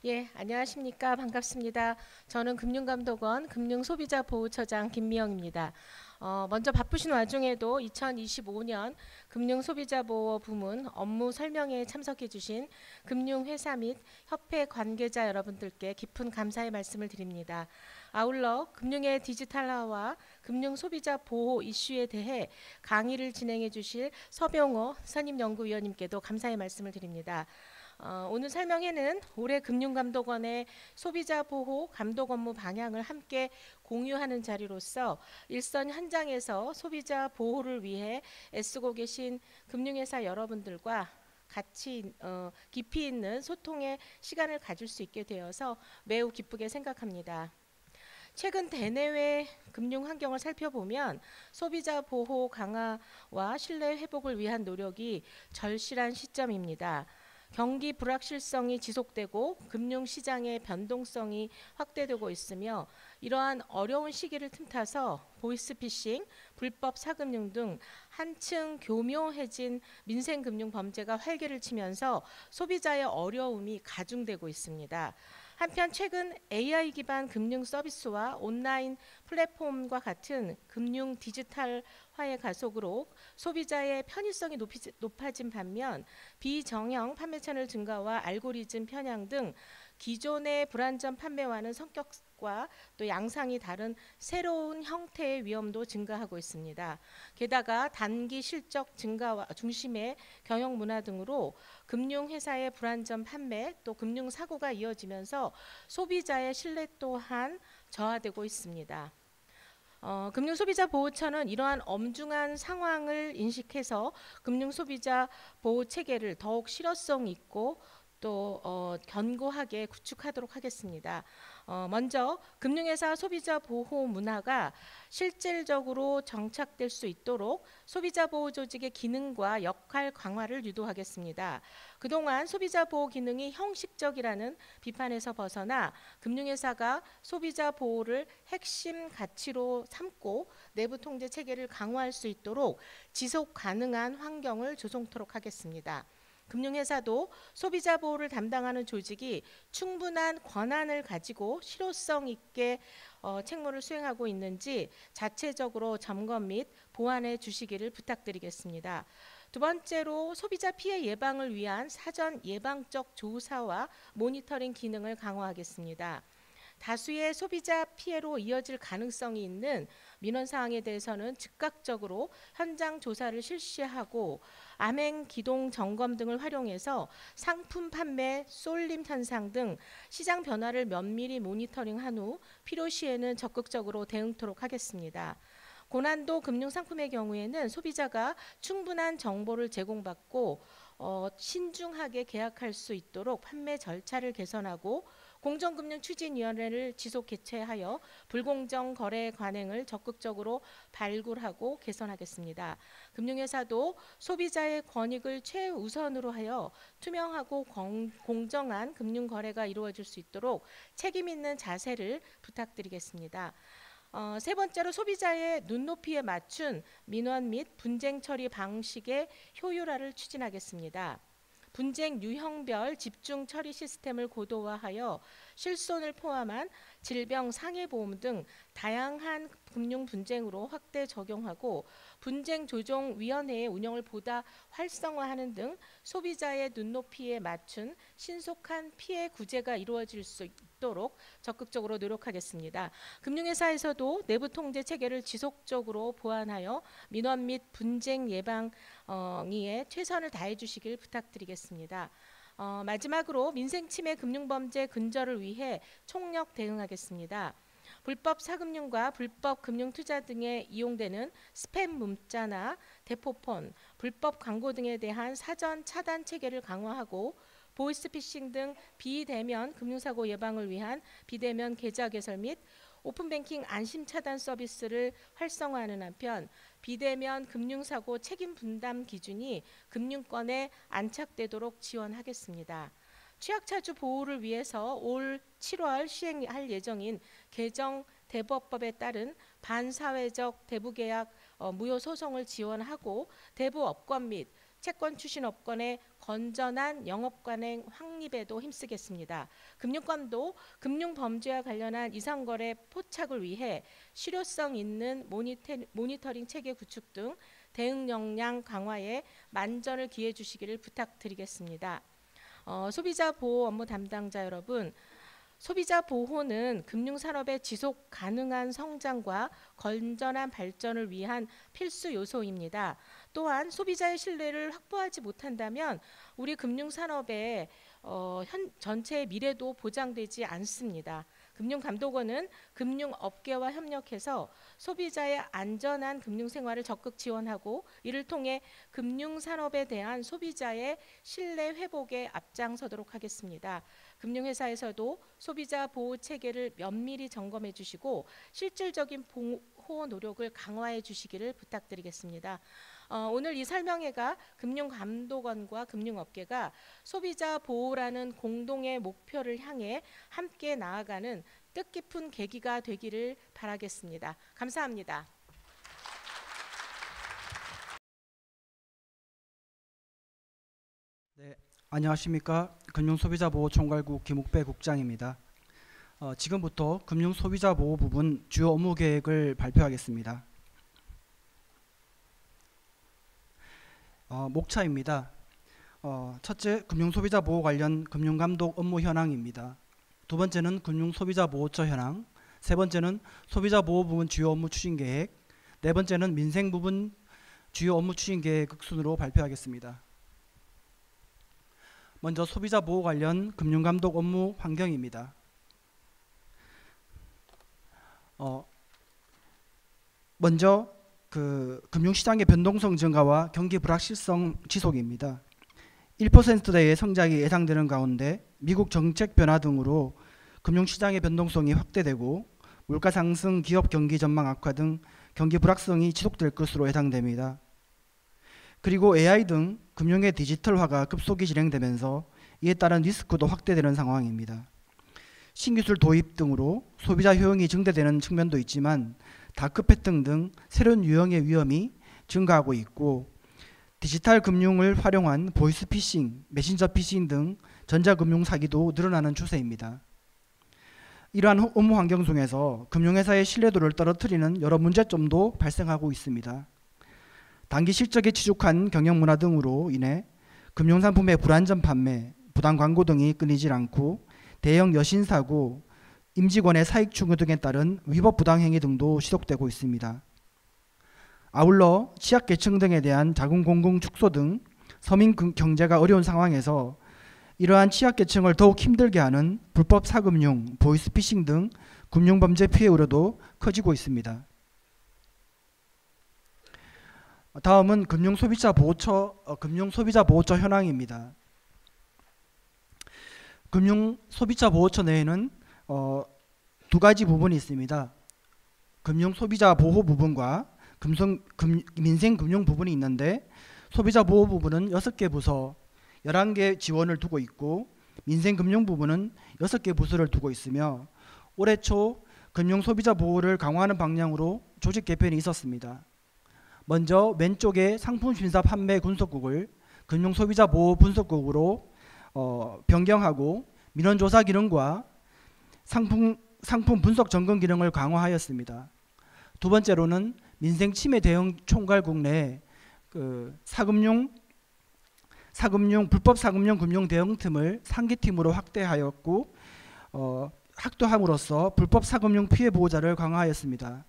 예, 안녕하십니까. 반갑습니다. 저는 금융감독원 금융소비자보호처장 김미영입니다. 먼저 바쁘신 와중에도 2025년 금융소비자보호 부문 업무 설명회에 참석해 주신 금융회사 및 협회 관계자 여러분들께 깊은 감사의 말씀을 드립니다. 아울러 금융의 디지털화와 금융소비자 보호 이슈에 대해 강의를 진행해 주실 서병호 선임연구위원님께도 감사의 말씀을 드립니다. 오늘 설명회는 올해 금융감독원의 소비자 보호 감독 업무 방향을 함께 공유하는 자리로서 일선 현장에서 소비자 보호를 위해 애쓰고 계신 금융회사 여러분들과 같이 깊이 있는 소통의 시간을 가질 수 있게 되어서 매우 기쁘게 생각합니다. 최근 대내외 금융 환경을 살펴보면 소비자 보호 강화와 신뢰 회복을 위한 노력이 절실한 시점입니다. 경기 불확실성이 지속되고 금융시장의 변동성이 확대되고 있으며 이러한 어려운 시기를 틈타서 보이스피싱, 불법 사금융 등 한층 교묘해진 민생금융 범죄가 활개를 치면서 소비자의 어려움이 가중되고 있습니다. 한편 최근 AI 기반 금융 서비스와 온라인 플랫폼과 같은 금융 디지털화의 가속으로 소비자의 편의성이 높아진 반면 비정형 판매 채널 증가와 알고리즘 편향 등 기존의 불안전 판매와는 성격과 또 양상이 다른 새로운 형태의 위험도 증가하고 있습니다. 게다가 단기 실적 증가와 중심의 경영 문화 등으로 금융회사의 불안전 판매 또 금융사고가 이어지면서 소비자의 신뢰 또한 저하되고 있습니다. 금융소비자보호처는 이러한 엄중한 상황을 인식해서 금융소비자 보호 체계를 더욱 실효성 있고 또 견고하게 구축하도록 하겠습니다. 먼저 금융회사 소비자 보호 문화가 실질적으로 정착될 수 있도록 소비자 보호 조직의 기능과 역할 강화를 유도하겠습니다. 그동안 소비자 보호 기능이 형식적이라는 비판에서 벗어나 금융회사가 소비자 보호를 핵심 가치로 삼고 내부 통제 체계를 강화할 수 있도록 지속 가능한 환경을 조성토록 하겠습니다. 금융회사도 소비자 보호를 담당하는 조직이 충분한 권한을 가지고 실효성 있게 책무를 수행하고 있는지 자체적으로 점검 및 보완해 주시기를 부탁드리겠습니다. 두 번째로 소비자 피해 예방을 위한 사전 예방적 조사와 모니터링 기능을 강화하겠습니다. 다수의 소비자 피해로 이어질 가능성이 있는 민원 사항에 대해서는 즉각적으로 현장 조사를 실시하고 암행 기동 점검 등을 활용해서 상품 판매, 쏠림 현상 등 시장 변화를 면밀히 모니터링한 후 필요시에는 적극적으로 대응토록 하겠습니다. 고난도 금융상품의 경우에는 소비자가 충분한 정보를 제공받고 신중하게 계약할 수 있도록 판매 절차를 개선하고 공정금융추진위원회를 지속 개최하여 불공정 거래 관행을 적극적으로 발굴하고 개선하겠습니다. 금융회사도 소비자의 권익을 최우선으로 하여 투명하고 공정한 금융거래가 이루어질 수 있도록 책임 있는 자세를 부탁드리겠습니다. 세 번째로 소비자의 눈높이에 맞춘 민원 및 분쟁 처리 방식의 효율화를 추진하겠습니다. 분쟁 유형별 집중 처리 시스템을 고도화하여 실손을 포함한 질병 상해보험 등 다양한 금융 분쟁으로 확대 적용하고 분쟁조정위원회의 운영을 보다 활성화하는 등 소비자의 눈높이에 맞춘 신속한 피해 구제가 이루어질 수 있도록 적극적으로 노력하겠습니다. 금융회사에서도 내부 통제 체계를 지속적으로 보완하여 민원 및 분쟁 예방에 최선을 다해 주시길 부탁드리겠습니다. 마지막으로 민생침해 금융범죄 근절을 위해 총력 대응하겠습니다. 불법 사금융과 불법 금융투자 등에 이용되는 스팸 문자나 대포폰, 불법 광고 등에 대한 사전 차단 체계를 강화하고 보이스피싱 등 비대면 금융사고 예방을 위한 비대면 계좌 개설 및 오픈뱅킹 안심차단 서비스를 활성화하는 한편 비대면 금융사고 책임 분담 기준이 금융권에 안착되도록 지원하겠습니다. 취약차주 보호를 위해서 올 7월 시행할 예정인 개정 대법법에 따른 반사회적 대부계약 무효 소송을 지원하고 대부 업권 및 채권 추신 업권의 건전한 영업 관행 확립에도 힘쓰겠습니다. 금융감도 금융범죄와 관련한 이상거래 포착을 위해 실효성 있는 모니터링 체계 구축 등 대응 역량 강화에 만전을 기해 주시기를 부탁드리겠습니다. 소비자 보호 업무 담당자 여러분, 소비자 보호는 금융산업의 지속 가능한 성장과 건전한 발전을 위한 필수 요소입니다. 또한 소비자의 신뢰를 확보하지 못한다면 우리 금융산업의 전체의 미래도 보장되지 않습니다. 금융감독원은 금융업계와 협력해서 소비자의 안전한 금융생활을 적극 지원하고 이를 통해 금융산업에 대한 소비자의 신뢰 회복에 앞장서도록 하겠습니다. 금융회사에서도 소비자 보호 체계를 면밀히 점검해 주시고 실질적인 보호 노력을 강화해 주시기를 부탁드리겠습니다. 오늘 이 설명회가 금융감독원과 금융업계가 소비자 보호라는 공동의 목표를 향해 함께 나아가는 뜻깊은 계기가 되기를 바라겠습니다. 감사합니다. 네, 안녕하십니까. 금융소비자보호총괄국 김욱배 국장입니다. 지금부터 금융소비자보호 부분 주요 업무 계획을 발표하겠습니다. 목차입니다. 첫째, 금융소비자보호 관련 금융감독 업무 현황입니다. 두 번째는 금융소비자보호처 현황, 세 번째는 소비자보호 부분 주요 업무 추진계획, 네 번째는 민생 부분 주요 업무 추진계획 순으로 발표하겠습니다. 먼저 소비자보호 관련 금융감독 업무 환경입니다. 먼저 금융시장의 변동성 증가와 경기 불확실성 지속입니다. 1%대의 성장이 예상되는 가운데 미국 정책 변화 등으로 금융시장의 변동성이 확대되고 물가 상승, 기업 경기 전망 악화 등 경기 불확성이 지속될 것으로 예상됩니다. 그리고 AI 등 금융의 디지털화가 급속히 진행되면서 이에 따른 리스크도 확대되는 상황입니다. 신기술 도입 등으로 소비자 효용이 증대되는 측면도 있지만 다크패턴 등 새로운 유형의 위험이 증가하고 있고 디지털 금융을 활용한 보이스피싱, 메신저 피싱 등 전자금융 사기도 늘어나는 추세입니다. 이러한 업무 환경 중에서 금융회사의 신뢰도를 떨어뜨리는 여러 문제점도 발생하고 있습니다. 단기 실적에 치중한 경영 문화 등으로 인해 금융상품의 불안전 판매, 부당 광고 등이 끊이질 않고 대형 여신사고, 임직원의 사익 추구 등에 따른 위법 부당행위 등도 지속되고 있습니다. 아울러 취약계층 등에 대한 자금공급 축소 등 서민 경제가 어려운 상황에서 이러한 취약계층을 더욱 힘들게 하는 불법 사금융, 보이스피싱 등 금융범죄 피해 우려도 커지고 있습니다. 다음은 금융소비자보호처 현황입니다. 금융소비자보호처 내에는 두 가지 부분이 있습니다. 금융소비자보호 부분과 민생금융 부분이 있는데 소비자보호 부분은 6개 부서 11개 지원을 두고 있고 민생금융 부분은 6개 부서를 두고 있으며 올해 초 금융소비자보호를 강화하는 방향으로 조직 개편이 있었습니다. 먼저 왼쪽에 상품심사 판매 분석국을 금융소비자보호 분석국으로 변경하고 민원조사 기능과 상품 분석 점검 기능을 강화하였습니다. 두 번째로는 민생침해 대응 총괄국 내 불법 사금융 금융 대응팀을 상기팀으로 확대하였고 확대함으로써 불법 사금융 피해 보호자를 강화하였습니다.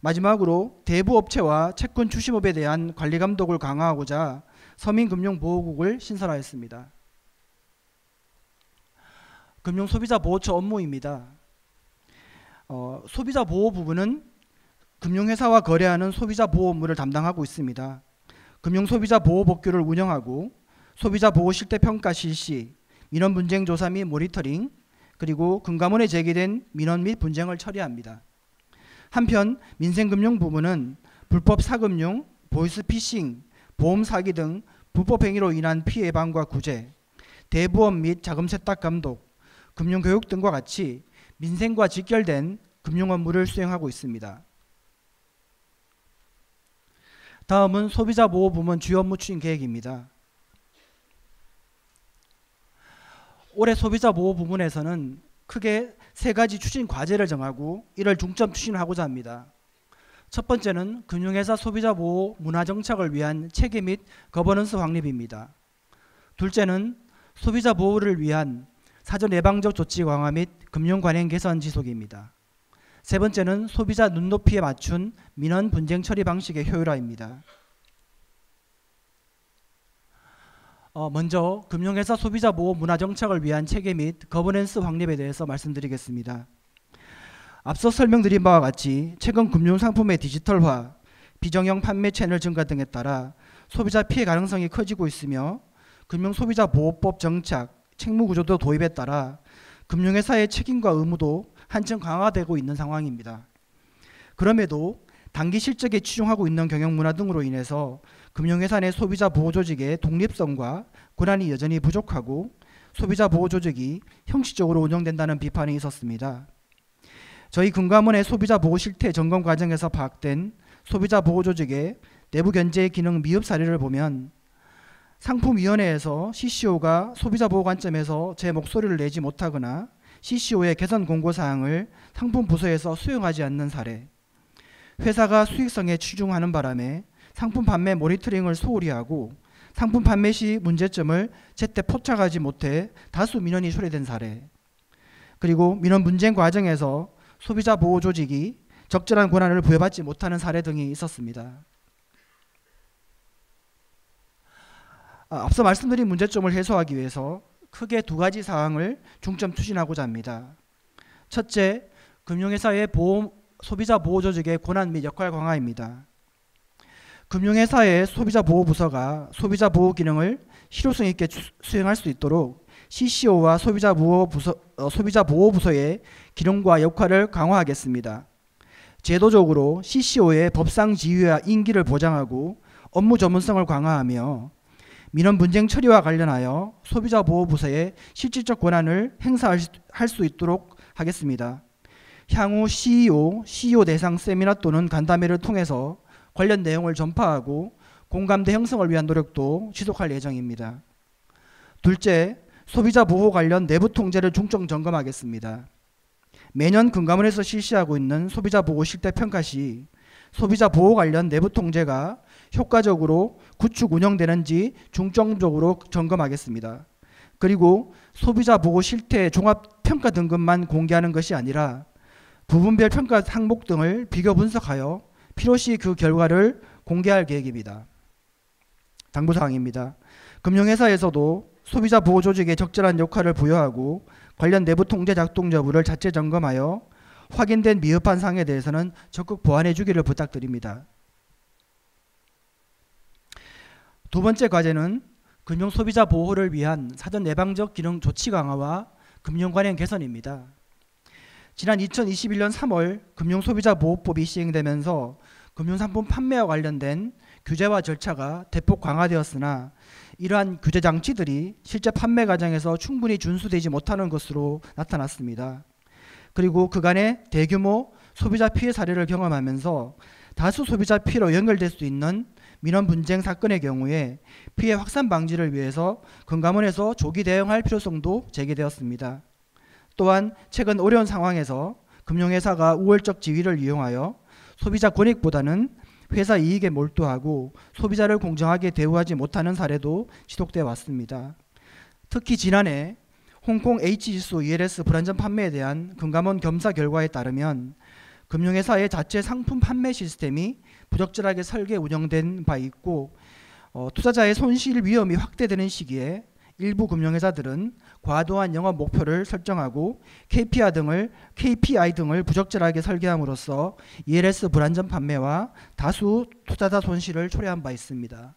마지막으로 대부 업체와 채권 추심업에 대한 관리 감독을 강화하고자 서민금융보호국을 신설하였습니다. 금융소비자보호처 업무입니다. 소비자보호 부분은 금융회사와 거래하는 소비자보호 업무를 담당하고 있습니다. 금융소비자보호법규를 운영하고 소비자보호 실태평가 실시, 민원 분쟁 조사 및 모니터링, 그리고 금감원에 제기된 민원 및 분쟁을 처리합니다. 한편 민생금융 부분은 불법 사금융, 보이스피싱, 보험 사기 등 불법 행위로 인한 피해 예방과 구제, 대부업 및 자금 세탁 감독, 금융교육 등과 같이 민생과 직결된 금융 업무를 수행하고 있습니다. 다음은 소비자 보호 부문 주요 업무 추진 계획입니다. 올해 소비자 보호 부문에서는 크게 세 가지 추진 과제를 정하고 이를 중점 추진하고자 합니다. 첫 번째는 금융회사 소비자 보호 문화 정착을 위한 체계 및 거버넌스 확립입니다. 둘째는 소비자 보호를 위한 사전 예방적 조치 강화 및 금융 관행 개선 지속입니다. 세 번째는 소비자 눈높이에 맞춘 민원 분쟁 처리 방식의 효율화입니다. 먼저 금융회사 소비자 보호 문화 정착을 위한 체계 및 거버넌스 확립에 대해서 말씀드리겠습니다. 앞서 설명드린 바와 같이 최근 금융상품의 디지털화, 비정형 판매 채널 증가 등에 따라 소비자 피해 가능성이 커지고 있으며 금융소비자보호법 정착, 책무구조도 도입에 따라 금융회사의 책임과 의무도 한층 강화되고 있는 상황입니다. 그럼에도 단기 실적에 치중하고 있는 경영문화 등으로 인해서 금융회사 내 소비자 보호 조직의 독립성과 권한이 여전히 부족하고 소비자 보호 조직이 형식적으로 운영된다는 비판이 있었습니다. 저희 금감원의 소비자 보호 실태 점검 과정에서 파악된 소비자 보호 조직의 내부 견제 기능 미흡 사례를 보면 상품위원회에서 CCO가 소비자 보호 관점에서 제 목소리를 내지 못하거나 CCO의 개선 공고사항을 상품 부서에서 수용하지 않는 사례, 회사가 수익성에 치중하는 바람에 상품 판매 모니터링을 소홀히 하고 상품 판매 시 문제점을 제때 포착하지 못해 다수 민원이 초래된 사례, 그리고 민원 분쟁 과정에서 소비자 보호 조직이 적절한 권한을 부여받지 못하는 사례 등이 있었습니다. 앞서 말씀드린 문제점을 해소하기 위해서 크게 두 가지 사항을 중점 추진하고자 합니다. 첫째, 금융회사의 소비자 보호 조직의 권한 및 역할 강화입니다. 금융회사의 소비자 보호 부서가 소비자 보호 기능을 실효성 있게 수행할 수 있도록 CCO와 소비자 보호 부서의 기능과 역할을 강화하겠습니다. 제도적으로 CCO의 법상 지위와 임기를 보장하고 업무 전문성을 강화하며 민원 분쟁 처리와 관련하여 소비자 보호 부서의 실질적 권한을 행사할 수 있도록 하겠습니다. 향후 CEO 대상 세미나 또는 간담회를 통해서 관련 내용을 전파하고 공감대 형성을 위한 노력도 지속할 예정입니다. 둘째, 소비자 보호 관련 내부 통제를 중점 점검하겠습니다. 매년 금감원에서 실시하고 있는 소비자 보호 실태 평가 시 소비자 보호 관련 내부 통제가 효과적으로 구축 운영되는지 중점적으로 점검하겠습니다. 그리고 소비자 보호 실태 종합 평가 등급만 공개하는 것이 아니라 부분별 평가 항목 등을 비교 분석하여 필요시 그 결과를 공개할 계획입니다. 당부사항입니다. 금융회사에서도 소비자 보호 조직에 적절한 역할을 부여하고 관련 내부 통제 작동 여부를 자체 점검하여 확인된 미흡한 사항에 대해서는 적극 보완해 주기를 부탁드립니다. 두 번째 과제는 금융 소비자 보호를 위한 사전 예방적 기능 조치 강화와 금융 관행 개선입니다. 지난 2021년 3월 금융소비자보호법이 시행되면서 금융상품 판매와 관련된 규제와 절차가 대폭 강화되었으나 이러한 규제 장치들이 실제 판매 과정에서 충분히 준수되지 못하는 것으로 나타났습니다. 그리고 그간의 대규모 소비자 피해 사례를 경험하면서 다수 소비자 피해로 연결될 수 있는 민원 분쟁 사건의 경우에 피해 확산 방지를 위해서 금감원에서 조기 대응할 필요성도 제기되었습니다. 또한 최근 어려운 상황에서 금융회사가 우월적 지위를 이용하여 소비자 권익보다는 회사 이익에 몰두하고 소비자를 공정하게 대우하지 못하는 사례도 지속되어 왔습니다. 특히 지난해 홍콩 H지수 ELS 불안전 판매에 대한 금감원 겸사 결과에 따르면 금융회사의 자체 상품 판매 시스템이 부적절하게 설계 운영된 바 있고 투자자의 손실 위험이 확대되는 시기에 일부 금융회사들은 과도한 영업 목표를 설정하고 KPI 등을 부적절하게 설계함으로써 ELS 불안전 판매와 다수 투자자 손실을 초래한 바 있습니다.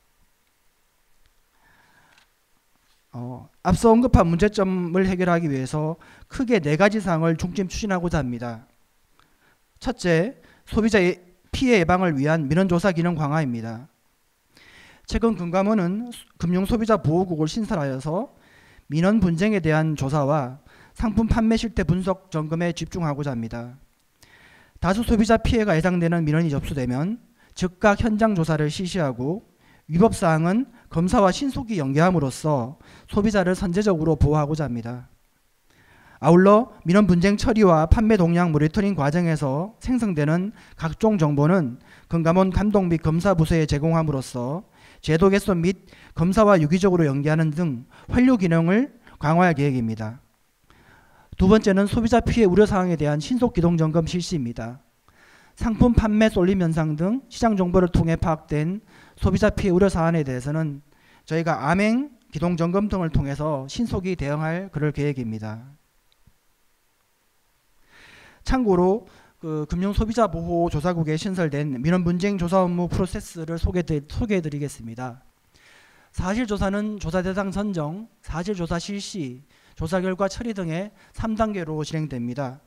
앞서 언급한 문제점을 해결하기 위해서 크게 네 가지 사항을 중점 추진하고자 합니다. 첫째, 소비자 피해 예방을 위한 민원조사 기능 강화입니다. 최근 금감원은 금융소비자보호국을 신설하여서 민원 분쟁에 대한 조사와 상품 판매 실태 분석 점검에 집중하고자 합니다. 다수 소비자 피해가 예상되는 민원이 접수되면 즉각 현장 조사를 실시하고 위법 사항은 검사와 신속히 연계함으로써 소비자를 선제적으로 보호하고자 합니다. 아울러 민원 분쟁 처리와 판매 동향 모니터링 과정에서 생성되는 각종 정보는 금감원 감독 및 검사 부서에 제공함으로써 제도 개선 및 검사와 유기적으로 연계하는 등 활류 기능을 강화할 계획입니다. 두 번째는 소비자 피해 우려 사항에 대한 신속 기동 점검 실시입니다. 상품 판매 쏠림 현상 등 시장 정보를 통해 파악된 소비자 피해 우려 사안에 대해서는 저희가 암행 기동 점검 등을 통해서 신속히 대응할 그럴 계획입니다. 참고로 금융소비자보호조사국에 신설된 민원 분쟁 조사 업무 프로세스를 소개해드리겠습니다. 사실조사는 조사 대상 선정, 사실조사 실시, 조사 결과 처리 등의 3단계로 진행됩니다.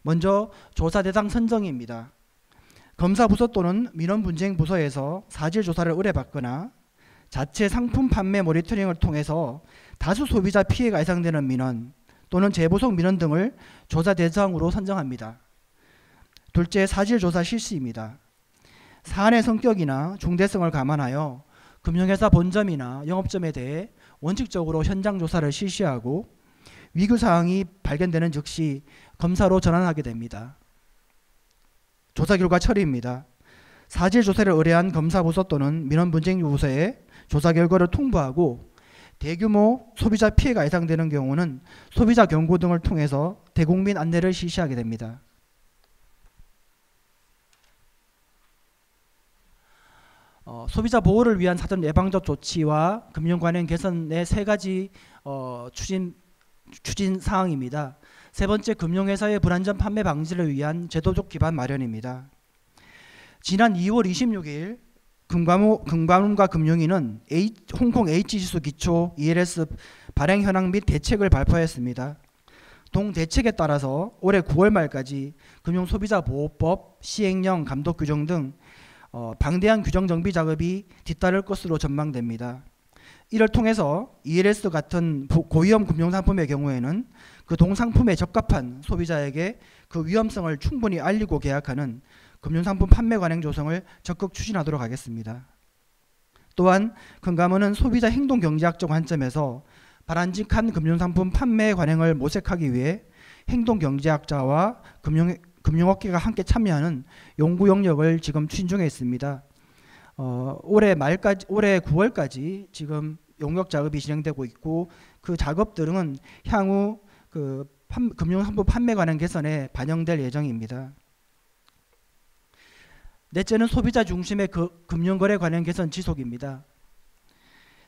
먼저 조사 대상 선정입니다. 검사부서 또는 민원분쟁부서에서 사실조사를 의뢰받거나 자체 상품 판매 모니터링을 통해서 다수 소비자 피해가 예상되는 민원 또는 재보송 민원 등을 조사 대상으로 선정합니다. 둘째, 사실조사 실시입니다. 사안의 성격이나 중대성을 감안하여 금융회사 본점이나 영업점에 대해 원칙적으로 현장 조사를 실시하고 위규사항이 발견되는 즉시 검사로 전환하게 됩니다. 조사 결과 처리입니다. 사실조사를 의뢰한 검사부서 또는 민원분쟁부서에 조사 결과를 통보하고 대규모 소비자 피해가 예상되는 경우는 소비자 경고 등을 통해서 대국민 안내를 실시하게 됩니다. 소비자 보호를 위한 사전 예방적 조치와 금융 관행 개선의 세 가지 추진 사항입니다. 세 번째, 금융회사의 불안전 판매 방지를 위한 제도적 기반 마련입니다. 지난 2월 26일 금감원과 금융위는 홍콩 H지수 기초 ELS 발행 현황 및 대책을 발표했습니다. 동 대책에 따라서 올해 9월 말까지 금융소비자보호법, 시행령, 감독 규정 등 방대한 규정 정비 작업이 뒤따를 것으로 전망됩니다. 이를 통해서 ELS 같은 고위험 금융상품의 경우에는 그 동상품에 적합한 소비자에게 그 위험성을 충분히 알리고 계약하는 금융상품 판매 관행 조성을 적극 추진하도록 하겠습니다. 또한 금감원은 소비자 행동 경제학적 관점에서 바람직한 금융상품 판매 관행을 모색하기 위해 행동 경제학자와 금융업계가 함께 참여하는 연구 영역을 지금 추진 중에 있습니다. 올해 9월까지 지금 용역 작업이 진행되고 있고 그 작업들은 향후 금융상품 판매 관행 개선에 반영될 예정입니다. 넷째는 소비자 중심의 금융거래 관행 개선 지속입니다.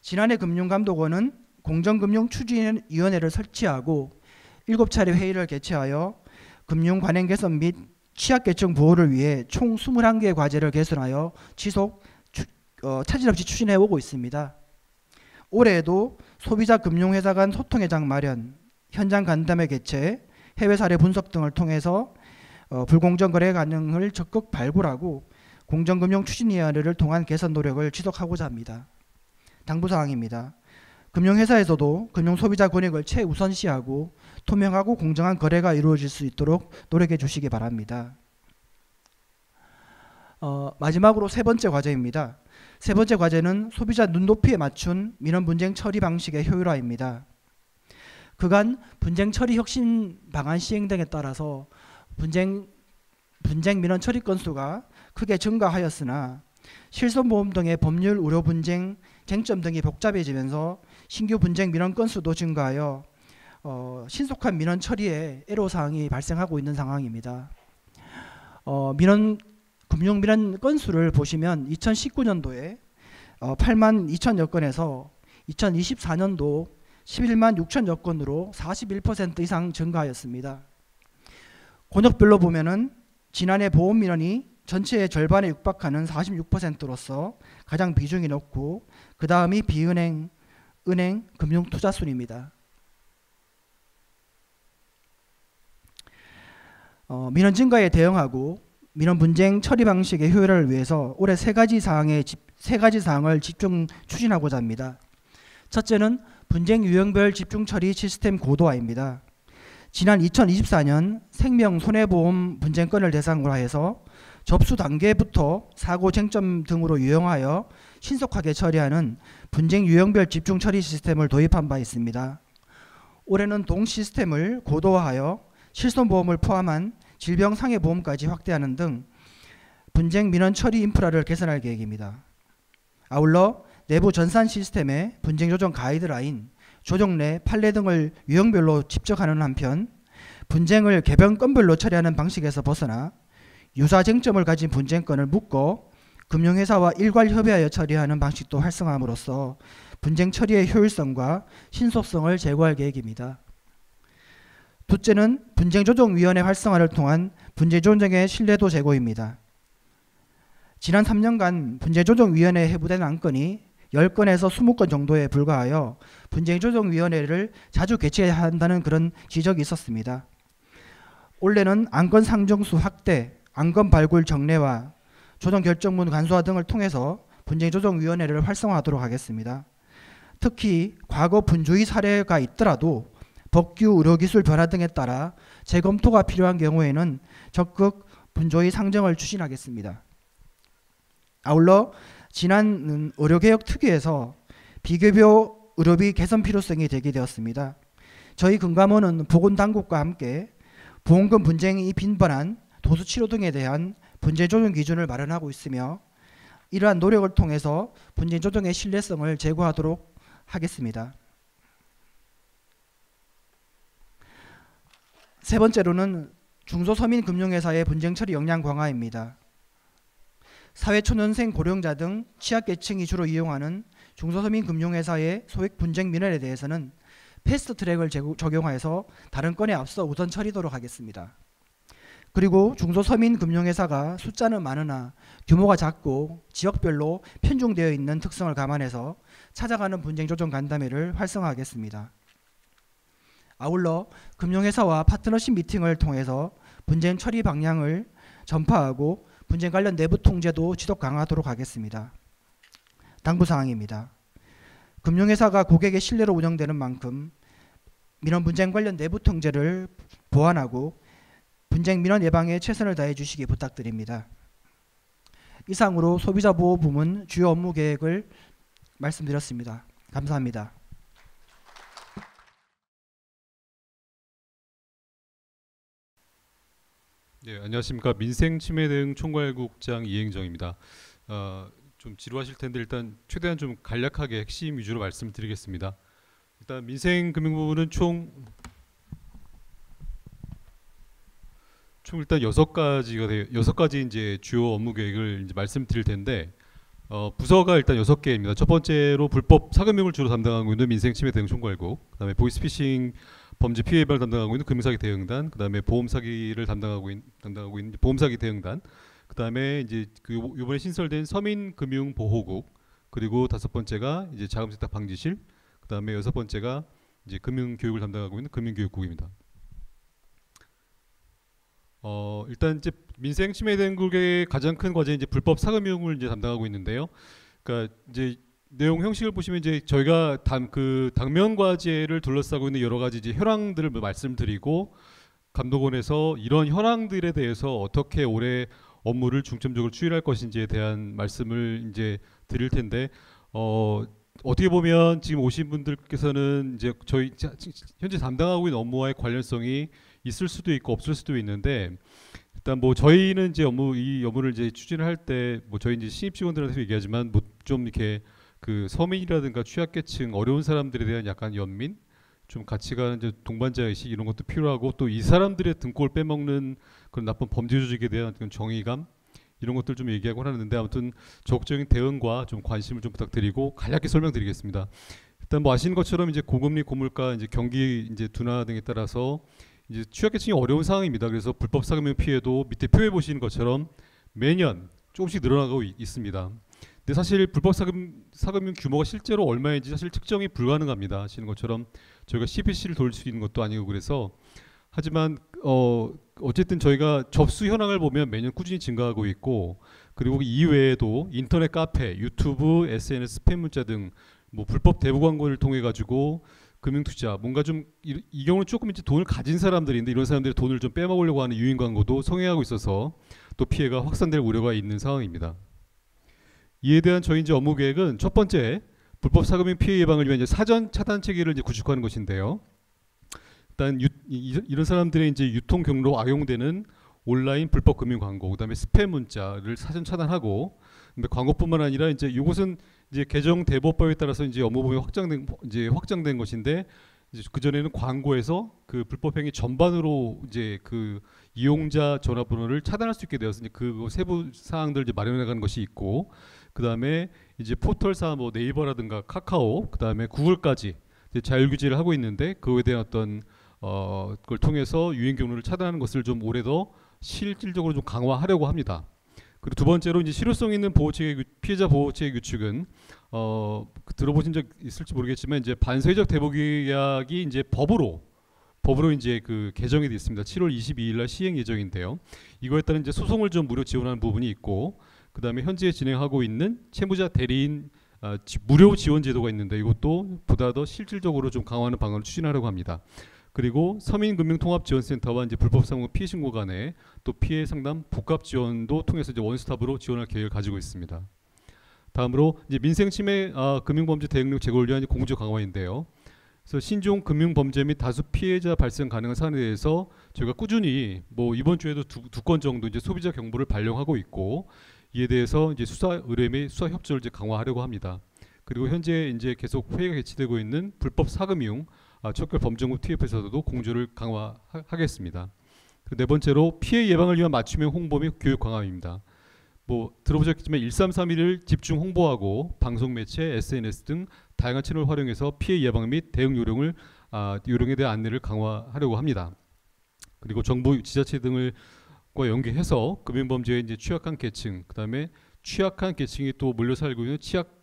지난해 금융감독원은 공정금융추진위원회를 설치하고 7차례 회의를 개최하여 금융 관행 개선 및 취약계층 보호를 위해 총 21개의 과제를 개선하여 지속 차질 없이 추진해 오고 있습니다. 올해에도 소비자 금융회사 간 소통의 장 마련, 현장 간담회 개최, 해외 사례 분석 등을 통해서 불공정 거래 가능을 적극 발굴하고 공정금융추진위원회를 통한 개선 노력을 지속하고자 합니다. 당부사항입니다. 금융회사에서도 금융소비자 권익을 최우선시하고 투명하고 공정한 거래가 이루어질 수 있도록 노력해 주시기 바랍니다. 마지막으로 세 번째 과제입니다. 세 번째 과제는 소비자 눈높이에 맞춘 민원 분쟁 처리 방식의 효율화입니다. 그간 분쟁 처리 혁신 방안 시행 등에 따라서 분쟁 민원 처리 건수가 크게 증가하였으나 실손보험 등의 법률 우려 분쟁 쟁점 등이 복잡해지면서 신규 분쟁 민원 건수도 증가하여 신속한 민원 처리에 애로사항이 발생하고 있는 상황입니다. 금융 민원 건수를 보시면 2019년도에 8만 2천여 건에서 2024년도 11만 6천여 건으로 41% 이상 증가하였습니다. 권역별로 보면은 지난해 보험 민원이 전체의 절반에 육박하는 46%로서 가장 비중이 높고 그 다음이 비은행, 은행, 금융투자순입니다. 민원 증가에 대응하고 민원 분쟁 처리 방식의 효율화를 위해서 올해 세 가지 사항을 집중 추진하고자 합니다. 첫째는 분쟁 유형별 집중 처리 시스템 고도화입니다. 지난 2024년 생명 손해보험 분쟁건을 대상으로 해서 접수 단계부터 사고 쟁점 등으로 유형하여 신속하게 처리하는 분쟁 유형별 집중 처리 시스템을 도입한 바 있습니다. 올해는 동 시스템을 고도화하여 실손보험을 포함한 질병상해보험까지 확대하는 등 분쟁 민원 처리 인프라를 개선할 계획입니다. 아울러 내부 전산 시스템의 분쟁 조정 가이드라인, 조정례, 판례 등을 유형별로 집적하는 한편 분쟁을 개별건별로 처리하는 방식에서 벗어나 유사 쟁점을 가진 분쟁건을 묶어 금융회사와 일괄 협의하여 처리하는 방식도 활성화함으로써 분쟁 처리의 효율성과 신속성을 제고할 계획입니다. 둘째는 분쟁조정위원회 활성화를 통한 분쟁조정의 신뢰도 제고입니다. 지난 3년간 분쟁조정위원회에 해부된 안건이 10건에서 20건 정도에 불과하여 분쟁조정위원회를 자주 개최해야 한다는 그런 지적이 있었습니다. 올해는 안건 상정수 확대, 안건 발굴 정례화, 조정결정문 간소화 등을 통해서 분쟁조정위원회를 활성화하도록 하겠습니다. 특히 과거 분주의 사례가 있더라도 법규, 의료기술 변화 등에 따라 재검토가 필요한 경우에는 적극 분조의 상정을 추진하겠습니다. 아울러 지난 의료개혁 특위에서 비급여 의료비 개선 필요성이 제기되었습니다. 저희 금감원은 보건당국과 함께 보험금 분쟁이 빈번한 도수치료 등에 대한 분쟁조정 기준을 마련하고 있으며 이러한 노력을 통해서 분쟁조정의 신뢰성을 제고하도록 하겠습니다. 세 번째로는 중소서민금융회사의 분쟁처리 역량 강화입니다. 사회초년생 고령자 등 취약계층이 주로 이용하는 중소서민금융회사의 소액 분쟁 민원에 대해서는 패스트트랙을 적용하여서 다른 건에 앞서 우선 처리하도록 하겠습니다. 그리고 중소서민금융회사가 숫자는 많으나 규모가 작고 지역별로 편중되어 있는 특성을 감안해서 찾아가는 분쟁조정 간담회를 활성화하겠습니다. 아울러 금융회사와 파트너십 미팅을 통해서 분쟁 처리 방향을 전파하고 분쟁 관련 내부 통제도 지속 강화하도록 하겠습니다. 당부사항입니다. 금융회사가 고객의 신뢰로 운영되는 만큼 민원 분쟁 관련 내부 통제를 보완하고 분쟁 민원 예방에 최선을 다해 주시기 부탁드립니다. 이상으로 소비자보호 부문 주요 업무 계획을 말씀드렸습니다. 감사합니다. 네, 안녕하십니까. 민생침해대응 총괄국장 이행정입니다. 좀 지루하실 텐데 일단 최대한 좀 간략하게 핵심 위주로 말씀을 드리겠습니다. 일단 민생금융부문은 총 일단 6가지 이제 주요 업무 계획을 이제 말씀드릴 텐데 부서가 일단 6개입니다. 첫 번째로 불법 사금융을 주로 담당하고 있는 민생침해대응 총괄국, 그다음에 보이스피싱 범죄 피해 예방을 담당하고 있는 금융사기 대응단, 그다음에 보험 사기를 담당하고 있는 보험사기 대응단, 그다음에 이제 이번에 신설된 서민금융보호국, 그리고 5번째가 이제 자금세탁 방지실, 그다음에 6번째가 이제 금융교육을 담당하고 있는 금융교육국입니다. 일단 이제 민생침해대응국의 가장 큰 과제는 이제 불법 사금융을 이제 담당하고 있는데요. 그러니까 이제 내용 형식을 보시면 이제 저희가 당면 과제를 둘러싸고 있는 여러 가지 이제 현황들을 말씀드리고 감독원에서 이런 현황들에 대해서 어떻게 올해 업무를 중점적으로 추진할 것인지에 대한 말씀을 이제 드릴 텐데 어떻게 보면 지금 오신 분들께서는 이제 저희 현재 담당하고 있는 업무와의 관련성이 있을 수도 있고 없을 수도 있는데 일단 뭐 저희는 이제 이 업무를 이제 추진을 할 때 뭐 저희 이제 신입 직원들한테 얘기하지만 뭐 좀 이렇게 그 서민이라든가 취약계층 어려운 사람들에 대한 약간 연민, 좀 같이 가는 이제 동반자 의식 이런 것도 필요하고 또 이 사람들의 등골 빼먹는 그런 나쁜 범죄 조직에 대한 정의감 이런 것들 좀 얘기하고 하는데 아무튼 적극적인 대응과 좀 관심을 좀 부탁드리고 간략히 설명드리겠습니다. 일단 뭐 아시는 것처럼 이제 고금리 고물가 이제 경기 이제 둔화 등에 따라서 이제 취약계층이 어려운 상황입니다. 그래서 불법 사금융 피해도 밑에 표에 보시는 것처럼 매년 조금씩 늘어나고 있습니다. 근데 사실 불법 사금융 규모가 실제로 얼마인지 사실 측정이 불가능합니다. 아시는 것처럼 저희가 CPC를 돌릴 수 있는 것도 아니고 그래서 하지만 어쨌든 저희가 접수 현황을 보면 매년 꾸준히 증가하고 있고 그리고 이외에도 인터넷 카페, 유튜브, SNS 스팸 문자 등 뭐 불법 대부 광고를 통해 가지고 금융투자, 뭔가 좀 이 경우는 조금 이제 돈을 가진 사람들인데 이런 사람들이 돈을 좀 빼먹으려고 하는 유인 광고도 성행하고 있어서 또 피해가 확산될 우려가 있는 상황입니다. 이에 대한 저희 이제 업무 계획은 첫 번째, 불법 사금융 피해 예방을 위한 이제 사전 차단 체계를 이제 구축하는 것인데요. 일단 이런 사람들의 이제 유통 경로로 악용되는 온라인 불법 금융 광고, 그다음에 스팸 문자를 사전 차단하고, 근데 광고뿐만 아니라 이제 이것은 이제 개정 대법법에 따라서 이제 업무 범위 확장된 것인데, 이제 그 전에는 광고에서 그 불법 행위 전반으로 이제 그 이용자 전화번호를 차단할 수 있게 되어서 이제 그 세부 사항들 이제 마련해 가는 것이 있고, 그 다음에 이제 포털사 뭐 네이버라든가 카카오, 그 다음에 구글까지 이제 자율 규제를 하고 있는데, 그거에 대한 어떤 그걸 통해서 유인 경로를 차단하는 것을 좀 올해 더 실질적으로 좀 강화하려고 합니다. 그리고 두 번째로 이제 실효성 있는 보호체계, 피해자 보호체계 규칙은 들어보신 적 있을지 모르겠지만 이제 반사회적 대북 계약이 이제 법으로 이제 그 개정이 되어 있습니다. 7월 22일 날 시행 예정인데요. 이거에 따른 이제 소송을 좀 무료 지원하는 부분이 있고, 그 다음에 현재 진행하고 있는 채무자 대리인 무료 지원 제도가 있는데, 이것도 보다 더 실질적으로 좀 강화하는 방안을 추진하려고 합니다. 그리고 서민금융통합지원센터와 이제 불법사무 피해 신고 간에 또 피해 상담 복합 지원도 통해서 이제 원스톱으로 지원할 계획을 가지고 있습니다. 다음으로 이제 민생침해 금융범죄 대응력 제고를 위한 공조 강화인데요. 그래서 신종 금융범죄 및 다수 피해자 발생 가능한 사안에 대해서 저희가 꾸준히 뭐 이번 주에도 두 건 정도 이제 소비자 경보를 발령하고 있고, 이에 대해서 이제 수사 의뢰 및 수사 협조를 이제 강화하려고 합니다. 그리고 현재 이제 계속 회의가 개최되고 있는 불법 사금융 척결 범정부 TF에서도 공조를 강화하겠습니다. 네 번째로 피해 예방을 위한 맞춤형 홍보 및 교육 강화입니다. 뭐 들어보셨겠지만 1331을 집중 홍보하고 방송 매체, SNS 등 다양한 채널을 활용해서 피해 예방 및 대응 요령에 대한 안내를 강화하려고 합니다. 그리고 정부, 지자체 등과 연계해서 금융범죄에 이제 취약한 계층, 그다음에 취약한 계층이 또 몰려 살고 있는 취약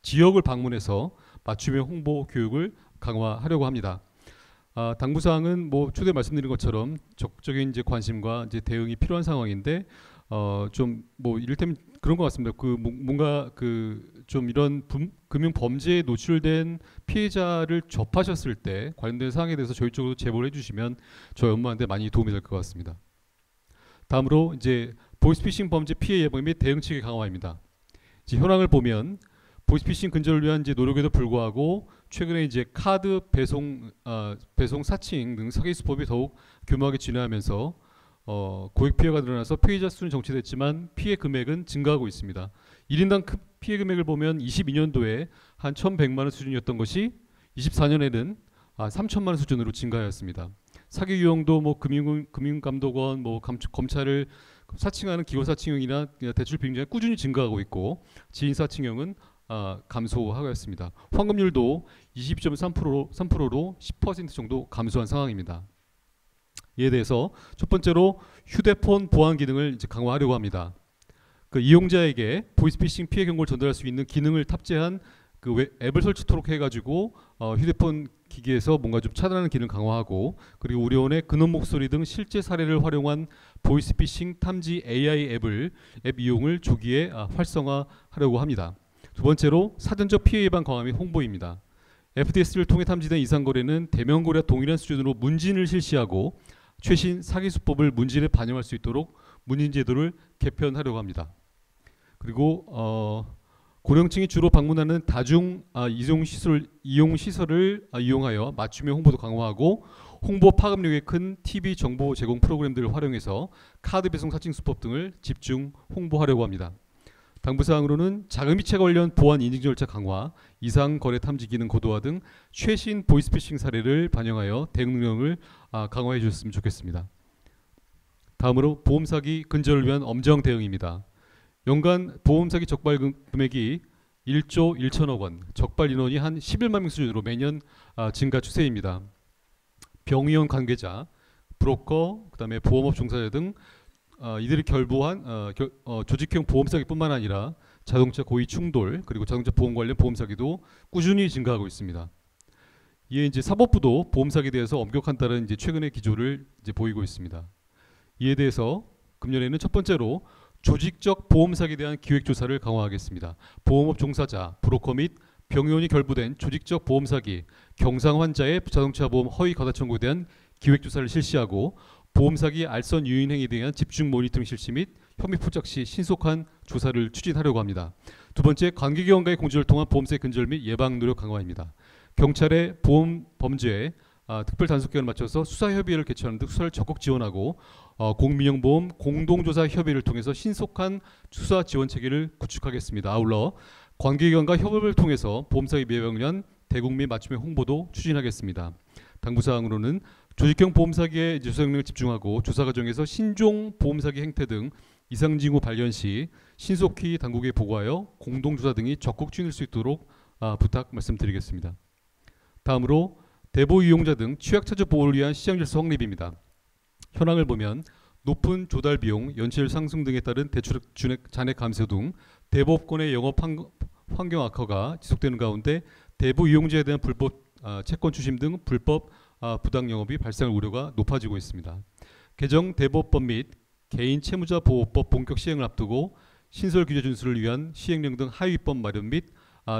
지역을 방문해서 맞춤형 홍보 교육을 강화하려고 합니다. 당부사항은 뭐 초대 말씀드린 것처럼 적극적인 이제 관심과 이제 대응이 필요한 상황인데, 좀 뭐 이를테면 그런 것 같습니다. 그 뭔가 그 좀 이런 금융 범죄에 노출된 피해자를 접하셨을 때 관련된 사항에 대해서 저희 쪽으로 제보를 해주시면 저희 업무하는데 많이 도움이 될 것 같습니다. 다음으로 이제 보이스피싱 범죄 피해 예방 및 대응 체계 강화입니다. 이제 현황을 보면 보이스피싱 근절을 위한 이제 노력에도 불구하고 최근에 이제 카드 배송 사칭 등 사기 수법이 더욱 교묘하게 진화하면서 고액 피해가 늘어나서 피해자 수는 정체됐지만 피해 금액은 증가하고 있습니다. 1인당 피해 금액을 보면 22년도에 한 1,100만 원 수준이었던 것이 24년에는 3,000만 원 수준으로 증가하였습니다. 사기 유형도 뭐 금융감독원, 뭐 검찰을 사칭하는 기관 사칭형이나 대출 비용이 꾸준히 증가하고 있고, 지인 사칭형은 감소하였습니다. 환급률도 20.3%로 10% 정도 감소한 상황입니다. 이에 대해서 첫 번째로 휴대폰 보안 기능을 이제 강화하려고 합니다. 그 이용자에게 보이스피싱 피해 경고를 전달할 수 있는 기능을 탑재한 그 앱을 설치토록 해가지고 휴대폰 기기에서 뭔가 좀 차단하는 기능 강화하고, 그리고 우려원의 근원 목소리 등 실제 사례를 활용한 보이스피싱 탐지 AI 앱 이용을 조기에 활성화하려고 합니다. 두 번째로 사전적 피해 예방 강화 및 홍보입니다. FDS를 통해 탐지된 이상 거래는 대면 거래와 동일한 수준으로 문진을 실시하고 최신 사기 수법을 문진에 반영할 수 있도록 문진 제도를 개편하려고 합니다. 그리고 고령층이 주로 방문하는 다중 이용 시설을 이용하여 맞춤형 홍보도 강화하고, 홍보 파급력이 큰 TV 정보 제공 프로그램들을 활용해서 카드 배송 사칭 수법 등을 집중 홍보하려고 합니다. 당부사항으로는 자금이체 관련 보안 인증 절차 강화, 이상 거래 탐지 기능 고도화 등 최신 보이스피싱 사례를 반영하여 대응 능력을 강화해 주셨으면 좋겠습니다. 다음으로 보험사기 근절을 위한 엄정 대응입니다. 연간 보험사기 적발 금액이 1조 1천억 원, 적발 인원이 한 11만 명 수준으로 매년 증가 추세입니다. 병의원 관계자, 브로커, 그다음에 보험업 종사자 등 이들이 결부한 조직형 보험사기뿐만 아니라 자동차 고의 충돌, 그리고 자동차 보험 관련 보험사기도 꾸준히 증가하고 있습니다. 이에 이제 사법부도 보험사기에 대해서 엄격한다는 이제 최근의 기조를 이제 보이고 있습니다. 이에 대해서 금년에는 첫 번째로 조직적 보험사기에 대한 기획조사를 강화하겠습니다. 보험업 종사자, 브로커 및 병의원이 결부된 조직적 보험 사기, 경상 환자의 자동차 보험 허위 과다 청구에 대한 기획 조사를 실시하고 보험 사기 알선 유인 행위에 대한 집중 모니터링 실시 및 혐의 포착 시 신속한 조사를 추진하려고 합니다. 두 번째, 관계기관과의 공조를 통한 보험사기 근절 및 예방 노력 강화입니다. 경찰의 보험 범죄에 특별 단속기간을 맞춰서 수사협의회를 개최하는 등 수사를 적극 지원하고 공민영보험 공동조사 협의를 통해서 신속한 수사 지원 체계를 구축하겠습니다. 아울러 관계기관과 협업을 통해서 보험사기 예방을 위한 대국민 맞춤형 홍보도 추진하겠습니다. 당부사항으로는 조직형 보험사기의 조사 능력을 집중하고 조사 과정에서 신종 보험사기 행태 등 이상 징후 발견 시 신속히 당국에 보고하여 공동조사 등이 적극 추진할 수 있도록 부탁 말씀드리겠습니다. 다음으로 대보 이용자 등 취약차주 보호를 위한 시장 질서 확립입니다. 현황을 보면 높은 조달 비용, 연체율 상승 등에 따른 대출 잔액 감소 등 대법원의 영업 환경 악화가 지속되는 가운데 대보 이용자에 대한 불법 채권 추심 등 불법 부당 영업이 발생할 우려가 높아지고 있습니다. 개정 대법법 및 개인 채무자 보호법 본격 시행을 앞두고 신설 규제 준수를 위한 시행령 등 하위법 마련 및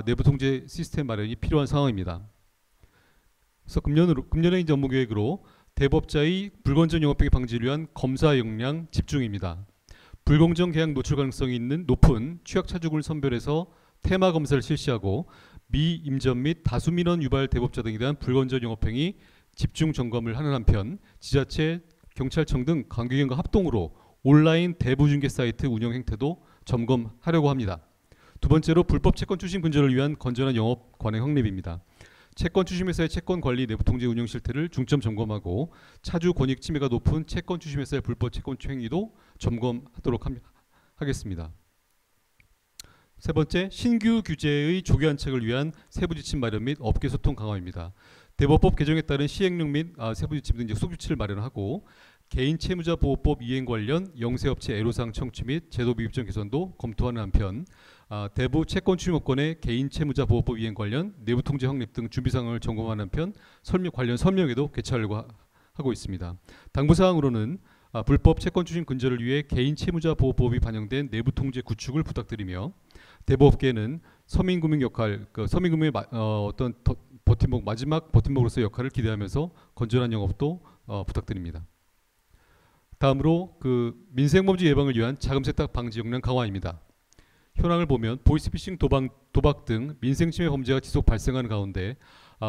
내부 통제 시스템 마련이 필요한 상황입니다. 그래서 금년의 이제 업무 계획으로 대법자의 불건전 영업행위 방지를 위한 검사 역량 집중입니다. 불공정 계약 노출 가능성이 있는 높은 취약차주군을 선별해서 테마 검사를 실시하고 미임전 및 다수민원 유발 대법자 등에 대한 불건전 영업행위 집중 점검을 하는 한편 지자체, 경찰청 등 관계기관과 합동으로 온라인 대부중개 사이트 운영 행태도 점검하려고 합니다. 두 번째로 불법 채권 추심 근절을 위한 건전한 영업 관행 확립입니다. 채권 추심회사의 채권 관리 내부 통제 운영 실태를 중점 점검하고 차주 권익 침해가 높은 채권 추심회사의 불법 채권 행위도 점검하도록 하겠습니다. 세 번째, 신규 규제의 조기 안착을 위한 세부 지침 마련 및 업계 소통 강화입니다. 대법법 개정에 따른 시행령 및 세부 지침 등 소규칙을 마련하고 개인 채무자 보호법 이행 관련 영세업체 애로사항 청취 및 제도 미흡점 개선도 검토하는 한편 대부 채권 추심업권의 개인 채무자 보호법 이행 관련 내부 통제 확립 등 준비 사항을 점검하는 한편 관련 설명회도 개최하려고 하고 있습니다. 당부사항으로는 불법 채권 추심 근절을 위해 개인 채무자 보호법이 반영된 내부 통제 구축을 부탁드리며 대부업계는 서민금융 역할, 서민금융의 어떤 버팀목, 마지막 버팀목으로서 역할을 기대하면서 건전한 영업도 부탁드립니다. 다음으로 민생범죄 예방을 위한 자금세탁 방지 역량 강화입니다. 현황을 보면 보이스피싱, 도박 등 민생침해 범죄가 지속 발생하는 가운데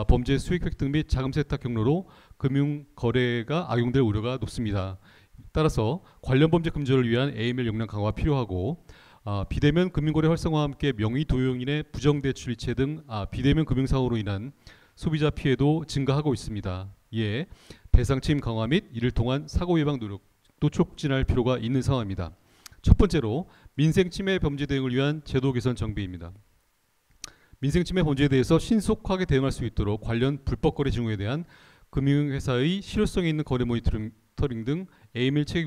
범죄 수익 획득 및 자금세탁 경로로 금융거래가 악용될 우려가 높습니다. 따라서 관련 범죄 금절을 위한 AML 역량 강화가 필요하고 비대면 금융거래 활성화와 함께 명의 도용인의 부정대출 이체 등 비대면 금융사고로 인한 소비자 피해도 증가하고 있습니다. 이에 배상 책임 강화 및 이를 통한 사고 예방 노력도 촉진할 필요가 있는 상황입니다. 첫 번째로 민생침해 범죄 대응을 위한 제도 개선 정비입니다. 민생침해 범죄에 대해서 신속하게 대응할 수 있도록 관련 불법거래 징후에 대한 금융회사의 실효성이 있는 거래 모니터링 등 AML 체계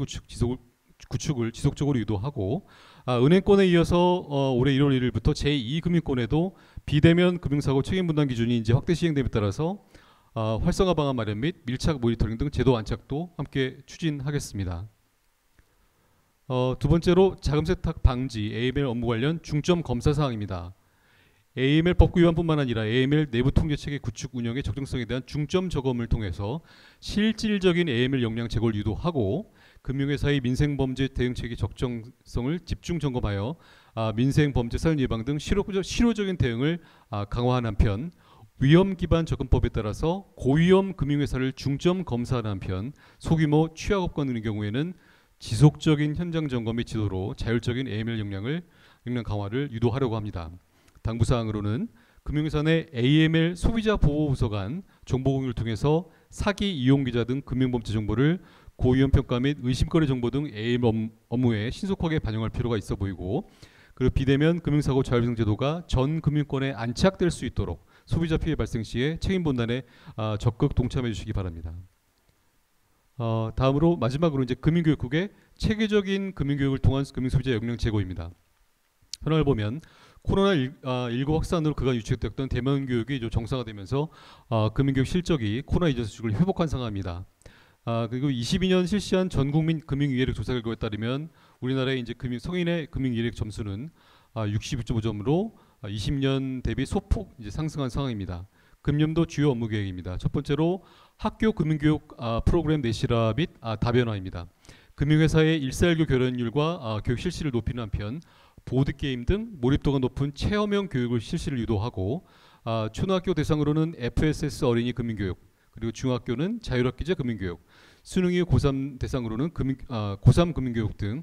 구축을 지속적으로 유도하고 은행권에 이어서 올해 1월 1일부터 제2금융권에도 비대면 금융사고 책임분담 기준이 이제 확대 시행됨에 따라서 활성화 방안 마련 및 밀착 모니터링 등 제도 안착도 함께 추진하겠습니다. 두 번째로 자금세탁 방지 AML 업무 관련 중점 검사 사항입니다. AML 법규 위반뿐만 아니라 AML 내부 통제 체계 구축 운영의 적정성에 대한 중점 점검을 통해서 실질적인 AML 역량 제고를 유도하고 금융회사의 민생범죄 대응 체계 적정성을 집중 점검하여 민생범죄 사연 예방 등 실효적인 대응을 강화하는 한편 위험기반 접근법에 따라서 고위험 금융회사를 중점 검사하는 한편 소규모 취약업권 등의 경우에는 지속적인 현장 점검 및 지도로 자율적인 AML 역량 강화를 유도하려고 합니다. 당부사항으로는 금융회사 내 AML 소비자 보호부서 간 정보 공유를 통해서 사기 이용기자 등 금융범죄 정보를 고위험 평가 및 의심거래 정보 등 AML 업무에 신속하게 반영할 필요가 있어 보이고 그리고 비대면 금융사고 자율성 제도가 전 금융권에 안착될 수 있도록 소비자 피해 발생 시에 책임 분단에 적극 동참해 주시기 바랍니다. 다음으로 마지막으로 이제 금융교육국의 체계적인 금융교육을 통한 금융소비자 역량 제고입니다. 현황을 보면 코로나19 확산으로 그간 유치됐던 대면 교육이 정상화되면서 금융교육 실적이 코로나 이전 수준을 회복한 상황입니다. 그리고 22년 실시한 전국민 금융이해력 조사 결과에 따르면 우리나라의 이제 성인의 금융이해력 점수는 62.5점으로 20년 대비 소폭 이제 상승한 상황입니다. 금년도 주요 업무 계획입니다. 첫 번째로 학교 금융교육 프로그램 내실화 및 다변화입니다. 금융회사의 일사일교 결연율과 교육 실시를 높이는 한편 보드게임 등 몰입도가 높은 체험형 교육을 실시를 유도하고 초등학교 대상으로는 FSS 어린이 금융교육, 그리고 중학교는 자율학기제 금융교육, 수능 이후 고3 대상으로는 고3 금융교육 등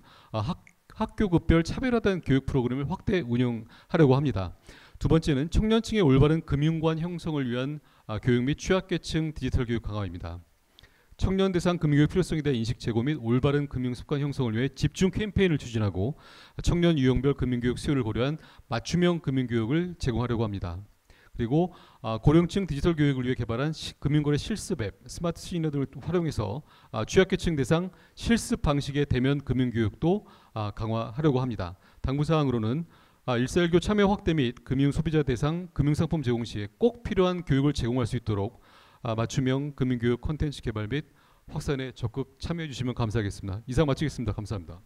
학교급별 차별화된 교육 프로그램을 확대 운영하려고 합니다. 두 번째는 청년층의 올바른 금융관 형성을 위한 교육 및 취약계층 디지털 교육 강화입니다. 청년 대상 금융교육 필요성에 대한 인식 제고 및 올바른 금융습관 형성을 위해 집중 캠페인을 추진하고 청년 유형별 금융교육 수요를 고려한 맞춤형 금융교육을 제공하려고 합니다. 그리고 고령층 디지털 교육을 위해 개발한 금융거래 실습 앱, 스마트 시니어 등을 활용해서 취약계층 대상 실습 방식의 대면 금융교육도 강화하려고 합니다. 당부사항으로는 일사일교 참여 확대 및 금융 소비자 대상 금융상품 제공 시에 꼭 필요한 교육을 제공할 수 있도록 맞춤형 금융교육 콘텐츠 개발 및 확산에 적극 참여해 주시면 감사하겠습니다. 이상 마치겠습니다. 감사합니다.